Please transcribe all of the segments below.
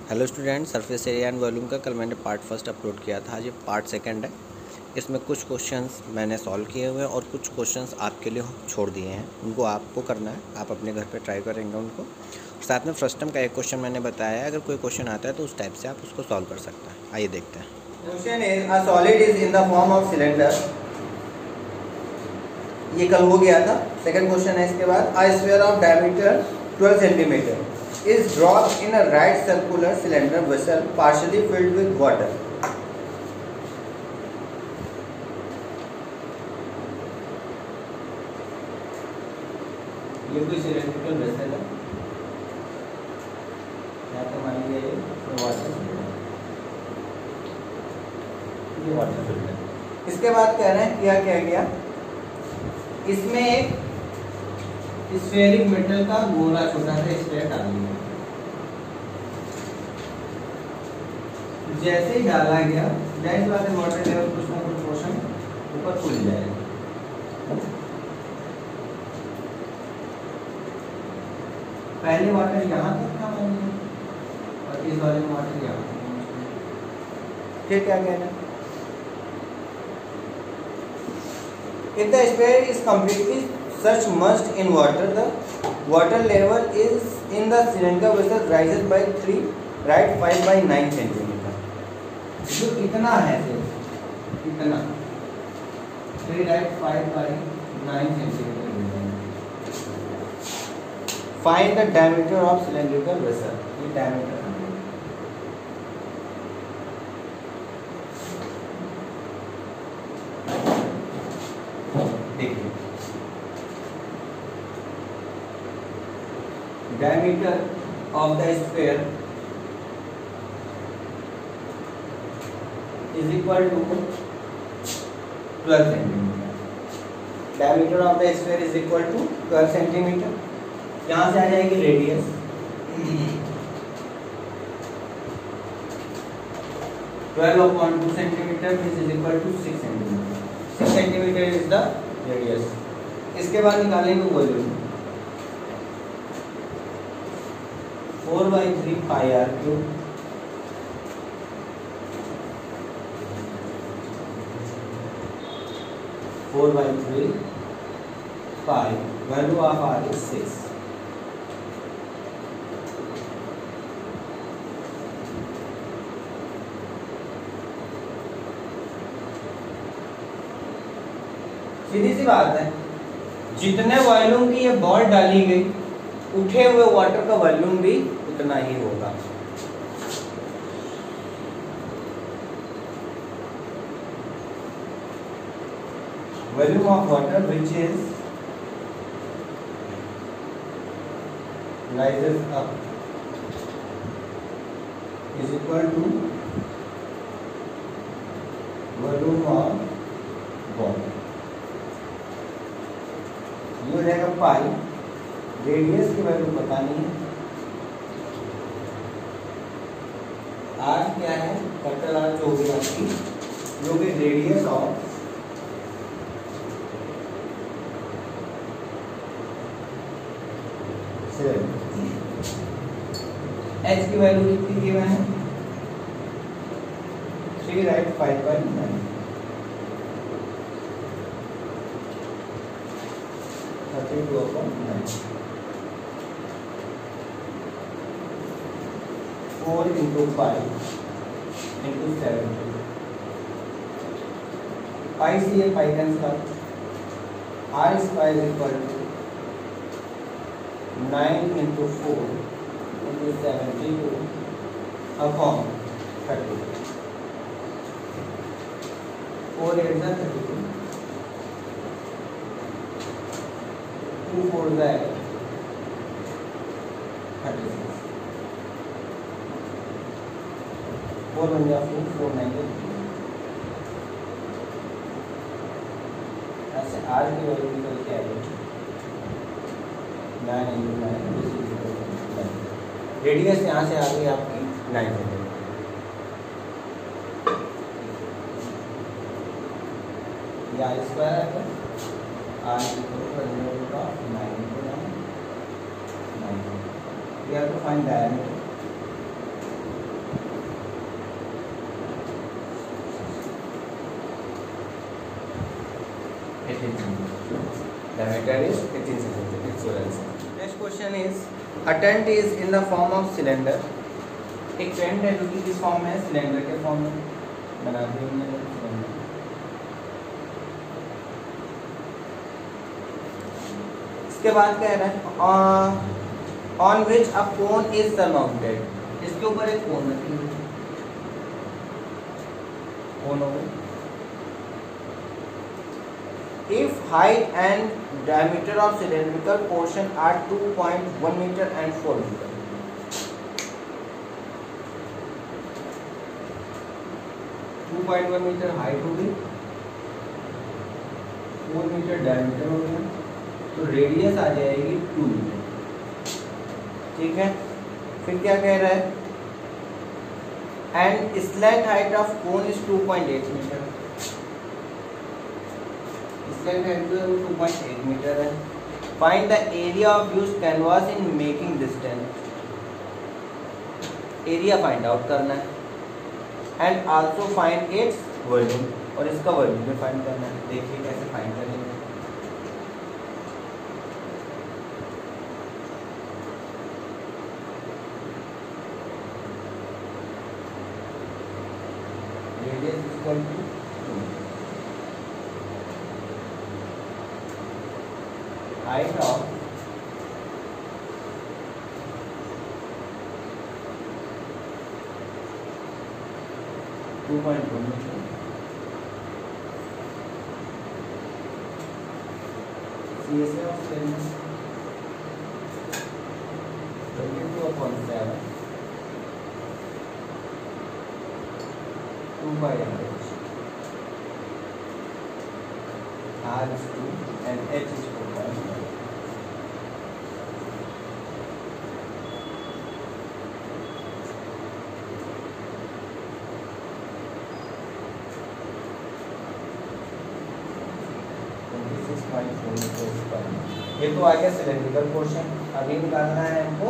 Hello student, surface area and volume का कल मैंने पार्ट फर्स्ट अपलोड किया था। आज ये पार्ट सेकंड है। इसमें कुछ क्वेश्चंस मैंने सॉल्व किए हुए हैं और कुछ क्वेश्चंस आपके लिए छोड़ दिए हैं। उनको आपको करना है, आप अपने घर पे ट्राई करेंगे उनको। साथ में फर्स्ट टाइम का एक क्वेश्चन मैंने बताया है, अगर कोई क्वेश्चन आता है तो उस टाइप से आप उसको सॉल्व कर सकते हैं। आइए देखते हैं। Question is a solid is in the form of cylinder. ये कल हो गया था। सेकंड क्वेश्चन है इसके बाद, a sphere of diameter 12 centimetre is dropped in a right circular cylinder vessel partially filled with water. ये कोई सिलेंड्रिकल वेसल है, यहाँ पे मान लीजिए ये वाटर फिल्टर। इसके बाद कह रहे हैं क्या गया, इसमें एक स्फेरिक मेटल का गोला छोटा सा स्फेयर डाल दिया। जैसे ही डाला गया जाहिर बात है वाटर लेवल कुछ ना कुछ पोर्शन ऊपर खुल जाएगा। पहले वाटर यहाँ तक था और इस वाले में वाटर यहाँ तक। फिर क्या कहना, if the sphere is completely submerged in water, the water level is in the cylinder vessel rises by 3, right 5 by 9 centimeter. जो इतना है इतना 3 right 5 by 9 centimeter. Find the diameter of cylindrical vessel. ये diameter है। देखिए diameter of the sphere is equal to 12 centimeter. Diameter of the sphere is equal to 12 centimeter. यहाँ से आ जाएगी radius, twelve upon 2 centimetre is equal to 6 centimetre. 6 centimetre is the radius. इसके बाद निकालेंगे volume, 4/3 pi r cube pi, value of r is 6. सीधी सी बात है, जितने वॉल्यूम की ये बॉल डाली गई उठे हुए वाटर का वॉल्यूम भी उतना ही होगा। Volume of water which is rises up is equal to volume of ball. ये हो जाएगा पाई, रेडियस की वैल्यू बतानी है। आर क्या है, कैपिटल आर जो होगी आपकी, जो कि रेडियस ऑफ एच की वैल्यू कितनी दी हुई है, 3 right 5 by 9. 32/9. 4 into 5 into 7. Pi से ये pi cancel, r square is equal to 9 into 4 into 72 upon 30. 4 8 जा 32, 2 4 जा 36, 4 बन गया 4 4 9 ऐसे r की वैल्यू निकल के आएगी 9 into 9. रेडियस यहाँ से आ गई आपकी 9 सेंटीमीटर। या स्क्वायर है r equal to 9 into 9. We have to find diameter. diameter is 18 centimeter. It's so else. Next question is, a tent is in the form of cylinder. एक टेंट है जो कि किस फॉर्म में है, सिलेंडर के फॉर्म में बना दिया हमने सिलेंडर। इसके बाद कह रहा है on which a cone is surmounted, इसके ऊपर एक कोन रखी हुई है, कोन हो गई। If height and diameter of cylindrical portion are 2.1 meter and 4 meter, 2.1 metre height हो गई, 4 मीटर डायमीटर हो गया, तो रेडियस आ जाएगी 2 मीटर। ठीक है, फिर क्या कह रहा है, and slant height of cone is 2.8 metre, slant height 2.8 metre है। Find the area of used canvas in making this tent, area find out करना है, and also find its volume, और इसका वॉल्यूम भी फाइंड करना है। देखिए कैसे फाइंड करेंगे। Radius equal to height of CSA of cylinder 22/7 2 by RH, R is 2 and H is 4.5. ये तो आ गया सिलेंड्रिकल पोर्शन। अभी निकालना है हमको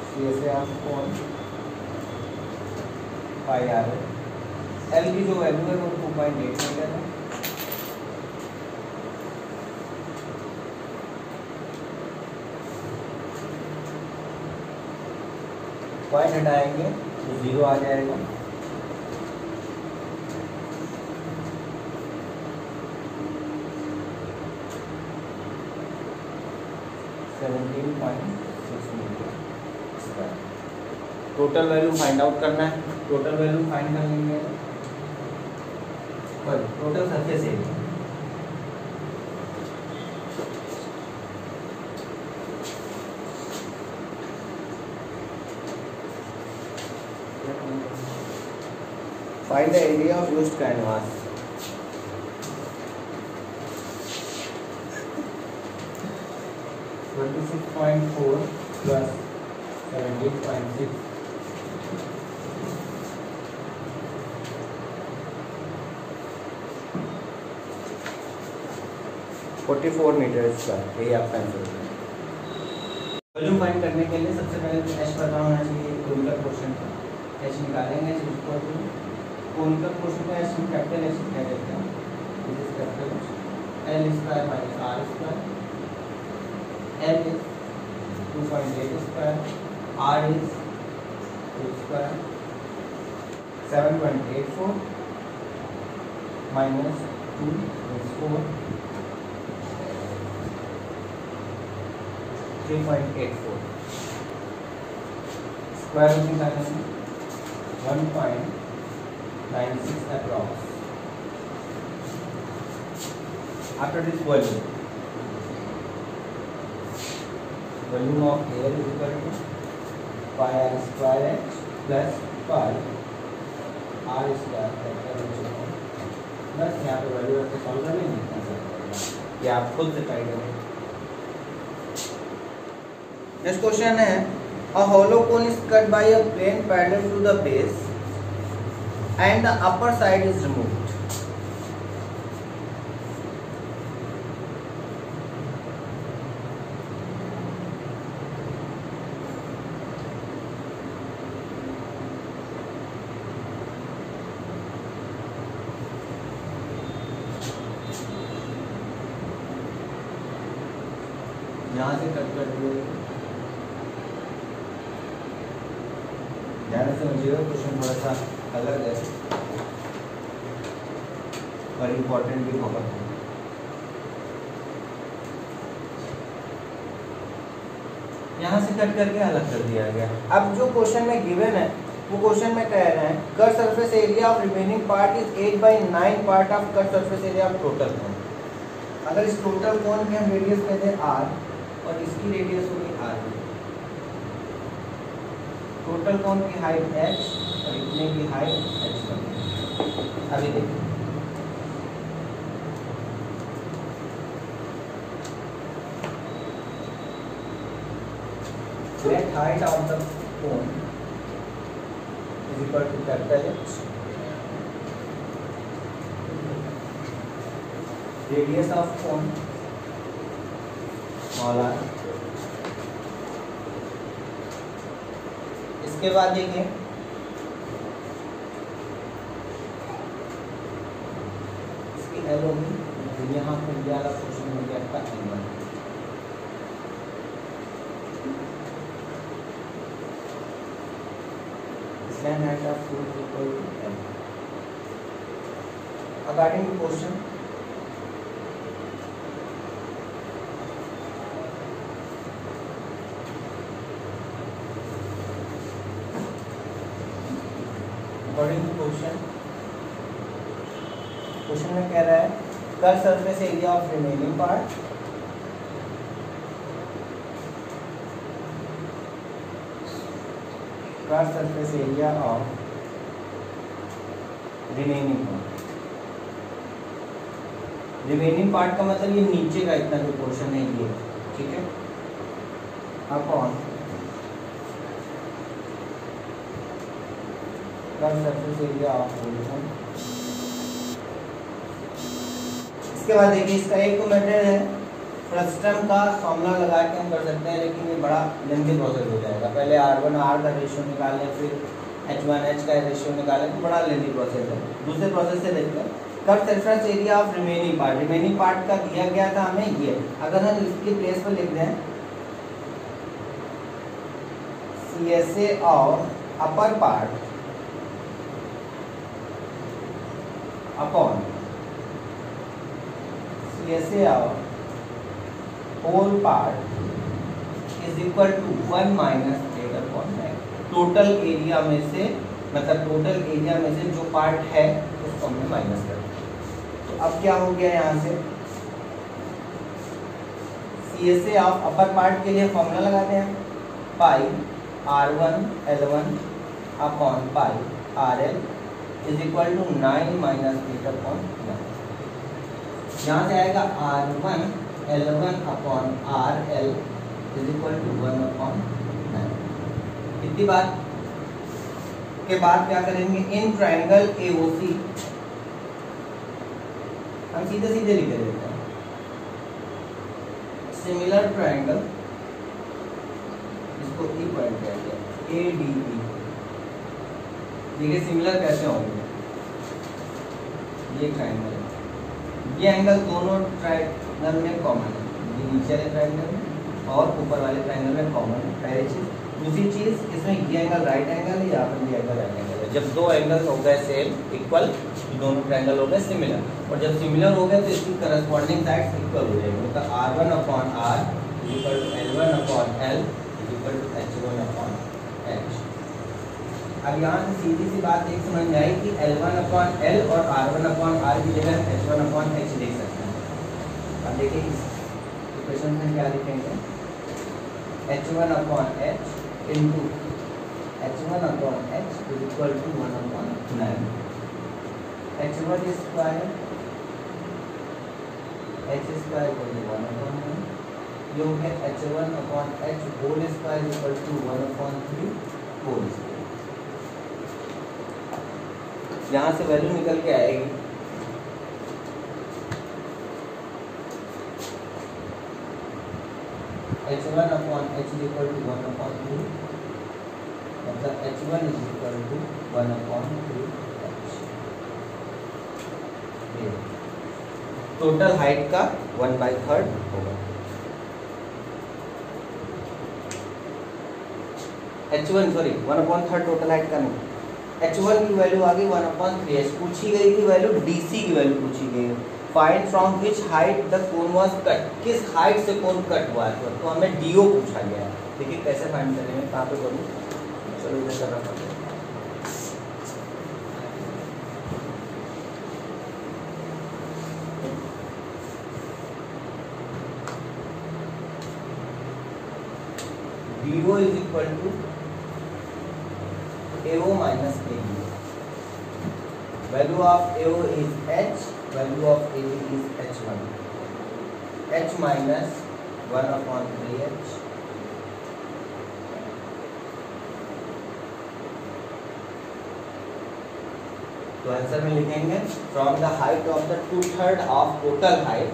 CSA of cone pi R है। एल की जो वैल्यू है वो 2.8 मीटर है। पॉइंट हटाएंगे तो 0 आ जाएगा। टोटल वैल्यू फाइंड आउट करना है। टोटल वैल्यू फाइंड कर लेंगे, total surface area find the area of used canvas. (26.4 plus 17.6) 44 metre square. यही आपका आंसर है। वॉल्यूम फाइंड करने के लिए सबसे पहले तो एच पता होना चाहिए कोनिकल पोर्शन का। एच निकालेंगे जिसको कोनिकल पोर्शन का एच हम कैपिटल एच कह देते हैं। This is capital H. L square minus R square. L is 2.8 square, R is 2 square, 7.84 minus 2 is 4, 3.84 square root निकालेंगे 1.96 approx. After this volume of air is equal to pi r square h plus pi r square बस यहाँ पे value रख के solve कर लेंगे। ये आप खुद से ट्राई करें। नेक्स्ट क्वेश्चन है, a hollow cone is cut by a plane parallel to the base and the upper side is removed. यहाँ से कट कर दिए। ध्यान से समझिएगा, क्वेश्चन थोड़ा सा अलग है और इम्पोर्टेंट भी बहुत है। यहाँ से कट करके अलग कर दिया गया। अब जो क्वेश्चन में गिवन है वो क्वेश्चन में कह रहे हैं cut surface area of remaining part is 8/9 part of cut surface area of total cone. अगर इस टोटल कोन की हम रेडियस कहते हैं r और इसकी रेडियस होगी r, टोटल कोन की हाइट h और इतने की हाइट h1। अभी देखिए let height of the cone is equal to capital H, radius of cone small r। इसके बाद देखिए इसकी L होगी, यहाँ पर ये वाला क्वेश्चन हो गया आपका L1। Tan height of cone is equal to L। According to question, question में कह रहा है cut surface area of remaining part cut surface area of remaining part का मतलब ये नीचे का इतना जो पोर्शन है ये, ठीक है, upon cut surface area of horizon. इसके बाद देखिए इसका एक तो मेथड है फ्रस्टम का फॉर्मूला लगा के हम कर सकते हैं, लेकिन ये बड़ा लेंथी प्रोसेस हो जाएगा। पहले R1R का रेशियो निकालें, फिर H1H का रेशियो निकालें, तो बड़ा लेंथी प्रोसेस है। दूसरे प्रोसेस से देखते हैं cut surface area of remaining part. Remaining part का दिया गया था हमें ये, अगर हम इसके प्लेस पर लिख दें CSA of upper part upon CSA of whole part is equal to 1 minus 8/9। Total area में से, मतलब टोटल एरिया में से जो पार्ट है उसको हमने माइनस कर दिया। तो अब क्या हो गया, यहाँ से CSA ऑफ अपर पार्ट के लिए फॉर्मूला लगाते हैं pi R1 L1 upon pi RL is equal to 9 minus 8/9। यहाँ से आएगा R1 L1 upon RL is equal to 1/9। इतनी बात के बाद क्या करेंगे, इन ट्रायंगल AOC हम सीधे सीधे लिख देते हैं सिमिलर ट्रायंगल, इसको E पॉइंट कहते हैं ADE। देखिए सिमिलर कैसे होंगे, ये ट्रायंगल है, ये एंगल दोनों ट्रायंगल में कॉमन है, ये नीचे वाले ट्रायंगल में और ऊपर वाले ट्रायंगल में कॉमन है, पहली चीज़। दूसरी चीज़, इसमें ये एंगल राइट एंगल है, यहाँ पर ये एंगल राइट एंगल है। जब दो एंगल्स हो गए सेम इक्वल, दोनों ट्रायंगल हो गए सिमिलर, और जब सिमिलर हो गए तो इसकी करस्पॉन्डिंग साइड्स इक्वल हो जाएंगे। मतलब R1 upon R is equal to L1 upon L is equal to H1 upon H। अब यहाँ से सीधी सी बात एक समझ में आई कि L1 अपॉन L और R1 अपॉन R की जगह H1 अपॉन H लिख सकते हैं। अब देखिए इस इक्वेशन में क्या लिखेंगे, H1 upon H into H1 upon H is equal to 1/9। H1 square H square equal to 1/9, ये हो गया H1 upon H whole square equal to 1/3 whole square. यहाँ से वैल्यू निकल के आएगी H1 upon H is equal to 1/3, मतलब H1 is equal to 1/3 total height का 1/3 होगा। H1 सॉरी 1/3 टोटल हाइट का नहीं, H1 की वैल्यू आ गई 1/3h, पूछी गई थी वैल्यू DC की वैल्यू पूछी गई है। Find from which height the cone was cut, किस हाइट से कोन कट हुआ है, तो हमें DO पूछा गया है। देखिए कैसे फाइंड करेंगे, कहाँ पे करूँ, चलो इधर कर रहा हूँ। DO is equal to AO minus AD. Value of AO is H, value of AD is H1. H minus 1/3h. तो आंसर में लिखेंगे from the height of the 2/3 of total height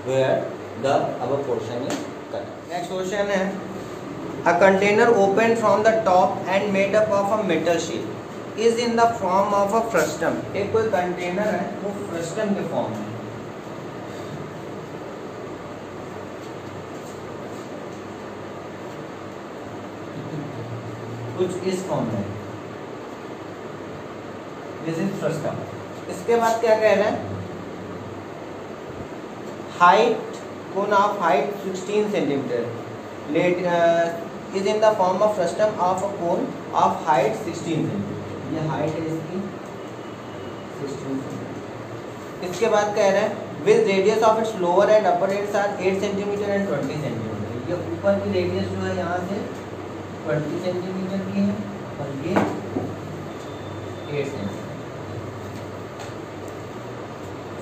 where the above portion is cut. Next question है A container opened from the top and made up of a metal sheet is in the form of a frustum. एक कोई container है वो frustum के form में, कुछ इस form में, दिस इज फ्रस्टम। इसके बाद क्या कह रहे हैं, height, cone of height 16 centimetre, let is in the form of frustum of a cone of height 16 cm। ये हाइट है इसकी 16 cm। इसके बाद कह रहे हैं with radius of its lower and upper ends are 8 cm and 20 cm। ये ऊपर की रेडियस जो है यहाँ से 20 cm की है और ये 8 cm।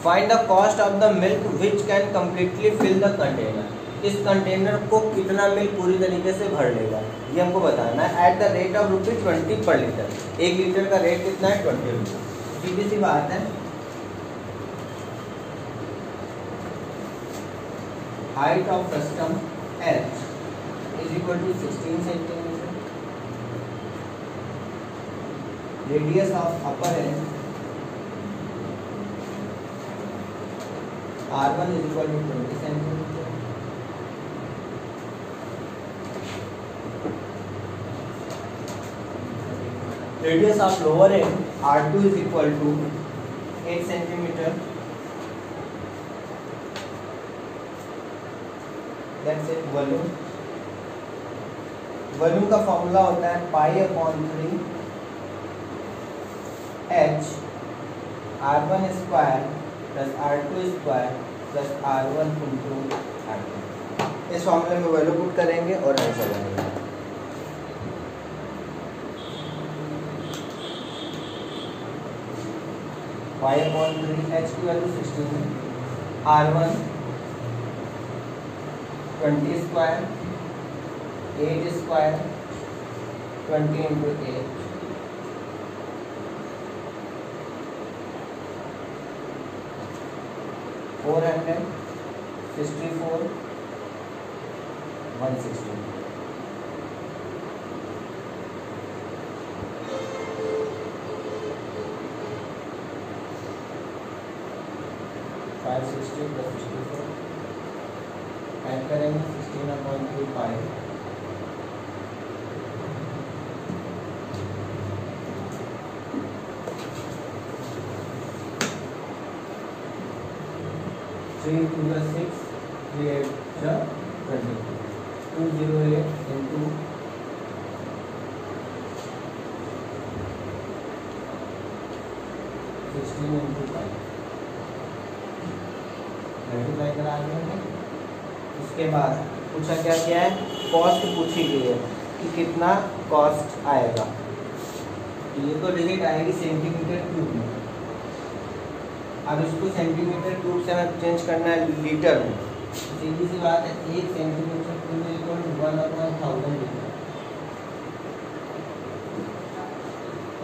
Find the cost of the milk which can completely fill the container। इस कंटेनर को कितना मिल्क पूरी तरीके से भर लेगा, ये हमको बताना है। एट द रेट ऑफ ₹20 पर लीटर, 1 लीटर का रेट कितना है, 20 रुपये। सीधी सी बात है, height of frustum H is equal to 16 centimetre, radius of upper end R1 is equal to 20 centimetre, radius of lower end R2 is equal to 8 centimeter, that's it। Volume, volume का formula होता है π/3 H R1 square plus R2 square plus R1 into R2। इस फॉर्मूले में value put करेंगे और answer आएगा। π/3h की वैल्यू 16 है, R1 20 square, 8 square, 20 into 8, 464, 160। Add करेंगे 16/3 3 to the 6 3 8 20 208 into 16 into 5 multiply करा देंगे। उसके बाद पूछा क्या क्या है, कॉस्ट पूछी गई है कि कितना कॉस्ट आएगा। ये तो डिजिट आएगी सेंटीमीटर क्यूब में, अब इसको सेंटीमीटर क्यूब से हमें चेंज करना है लीटर में। सीधी सी बात है, 1 centimetre cube equal to 1/1000 litre.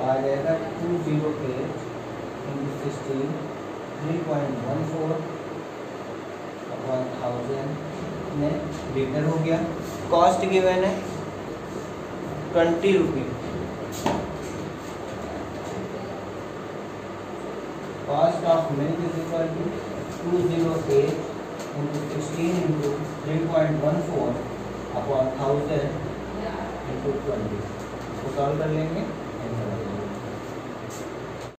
आ जाएगा 208 into 16 3.14 1000 में लीटर हो गया। कॉस्ट गिवन है 20 रुपये। Cost of milk is equal to 208 into 16 into 3.14 upon 1000 into 20 इसको सॉल्व कर लेंगे आंसर आ जाएगा।